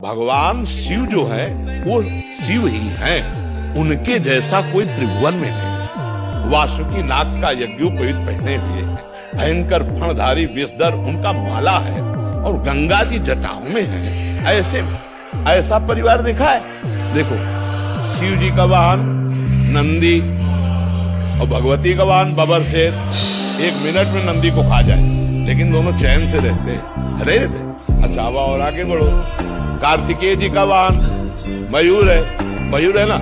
भगवान शिव जो है वो शिव ही है, उनके जैसा कोई त्रिभुवन में नहीं है। वासुकी नाग का यज्ञोपवीत पहने हुए हैं, भयंकर फणधारी विषधर उनका माला है और गंगा जी जटाओं में है। ऐसा परिवार देखा है? देखो, शिव जी का वाहन नंदी और भगवती का वाहन बबर शेर। 1 मिनट में नंदी को खा जाए, लेकिन दोनों चैन से रहते हैं। अरे अच्छा, और आगे बढ़ो। कार्तिकेय जी का वाहन मयूर है ना।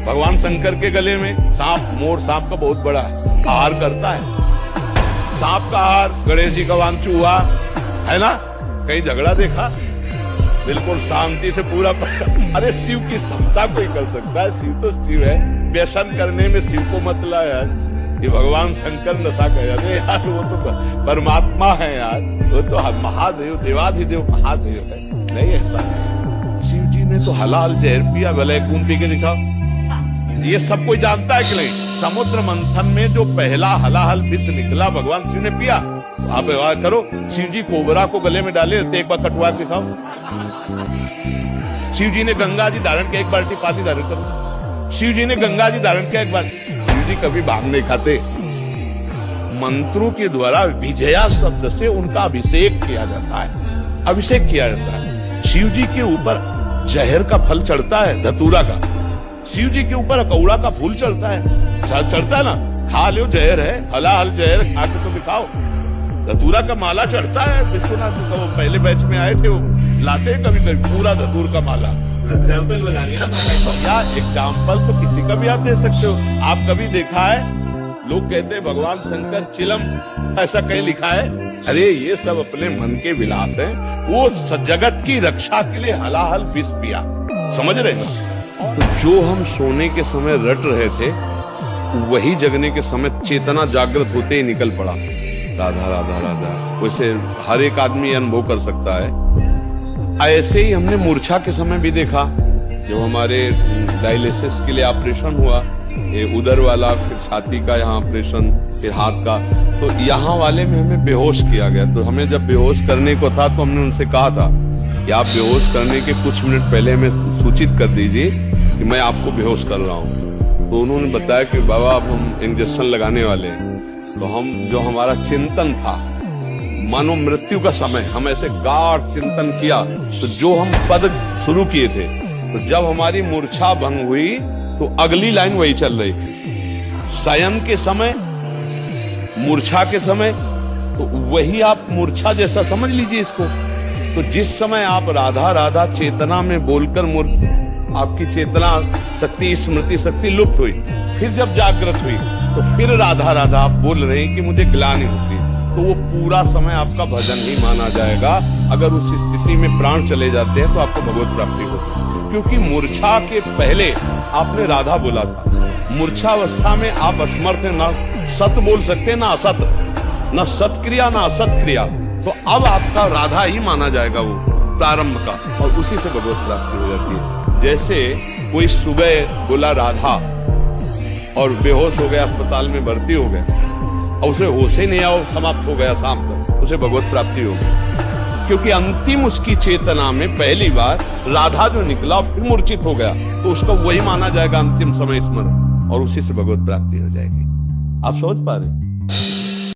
भगवान शंकर के गले में सांप, मोर सांप का बहुत बड़ा आहार करता है। सांप का आहार। गणेश जी का वाहन चूहा है ना। कहीं झगड़ा देखा? बिल्कुल शांति से पूरा। अरे शिव की क्षमता कोई कर सकता है? शिव तो शिव है। व्यसन करने में शिव को मत ला यार। ये भगवान शंकर नशा कर, अरे यार वो तो परमात्मा है यार, वो तो महादेव, देवाधिदेव महादेव है। नहीं, ऐसा नहीं। शिव जी ने तो हलाल जहर पिया, भले खून पी के दिखाओ। ये सब कोई जानता है कि नहीं? समुद्र मंथन में जो पहला हलाहल विष निकला भगवान शिव ने पिया। आप व्यवहार करो, शिव जी कोबरा को गले में डाले, एक बार कटवा दिखाओ। शिव जी ने गंगा जी धारण किया, 1 बाल्टी पानी धारण करो। शिव जी ने गंगा जी धारण किया, 1 बार। शिव जी कभी भांग नहीं खाते। मंत्रों के द्वारा विजया शब्द से उनका अभिषेक किया जाता है। अभिषेक किया जाता है। शिव जी के ऊपर जहर का फल चढ़ता है, धतूरा का। शिव जी के ऊपर अकौड़ा का फूल चढ़ता है, चढ़ता है ना। खा लो, जहर है, हलाहल जहर खा के तो दिखाओ। धतूरा का माला चढ़ता है। विश्वनाथ जी का वो पहले बैच में आए थे, वो लाते हैं कभी कभी पूरा धतूर का माला। एग्जाम्पल बताइए या एग्जाम्पल तो किसी का भी आप दे सकते हो। आप कभी देखा है लोग कहते हैं भगवान शंकर चिलम, ऐसा कहीं लिखा है? अरे ये सब अपने मन के विलास है। वो जगत की रक्षा के लिए हलाहल विष पिया, समझ रहे हो? तो जो हम सोने के समय रट रहे थे, वही जगने के समय चेतना जागृत होते ही निकल पड़ा। राधा राधा राधा। वैसे हर एक आदमी अनुभव कर सकता है। ऐसे ही हमने मूर्छा के समय भी देखा, जब हमारे डायलिसिस के लिए ऑपरेशन हुआ, ये उदर वाला, फिर छाती का यहाँ ऑपरेशन, फिर हाथ का, तो यहाँ वाले में हमें बेहोश किया गया। तो हमें जब बेहोश करने को था तो हमने उनसे कहा था कि आप बेहोश करने के कुछ मिनट पहले हमें सूचित कर दीजिए कि मैं आपको बेहोश कर रहा हूँ। तो उन्होंने बताया कि बाबा अब हम इंजेक्शन लगाने वाले हैं। तो हम, जो हमारा चिंतन था, मानो मृत्यु का समय, हम ऐसे गाढ़ चिंतन किया। तो जो हम पद शुरू किए थे, तो जब हमारी मूर्छा भंग हुई तो अगली लाइन वही चल रही थी। शयन के समय, मूर्छा के समय, तो वही आप मूर्छा जैसा समझ लीजिए इसको। तो जिस समय आप राधा राधा चेतना में बोलकर आपकी चेतना शक्ति, स्मृति शक्ति लुप्त हुई, फिर जब जागृत हुई तो फिर राधा राधा आप बोल रहे हैं कि मुझे ग्लानि होती, तो वो पूरा समय आपका भजन ही माना जाएगा। अगर उस स्थिति में प्राण चले जाते हैं तो आपको भगवत प्राप्ति होती है। क्योंकि मूर्छा के पहले आपने राधा बोला था। मूर्छावस्था में आप असमर्थ हैं, ना सत बोल सकते ना असत, ना सत्क्रिया ना असत क्रिया। तो अब आपका राधा ही माना जाएगा वो प्रारंभ का, और उसी से भगवत प्राप्ति हो जाती है। जैसे कोई सुबह बोला राधा और बेहोश हो गया, अस्पताल में भर्ती हो गया, और उसे होश ही नहीं आया, समाप्त हो गया शाम तक, उसे भगवत प्राप्ति हो गई। क्योंकि अंतिम उसकी चेतना में पहली बार राधा जो निकला फिर मूर्छित हो गया, तो उसका वही माना जाएगा अंतिम समय स्मरण, और उसी से भगवत प्राप्ति हो जाएगी। आप सोच पा रहे?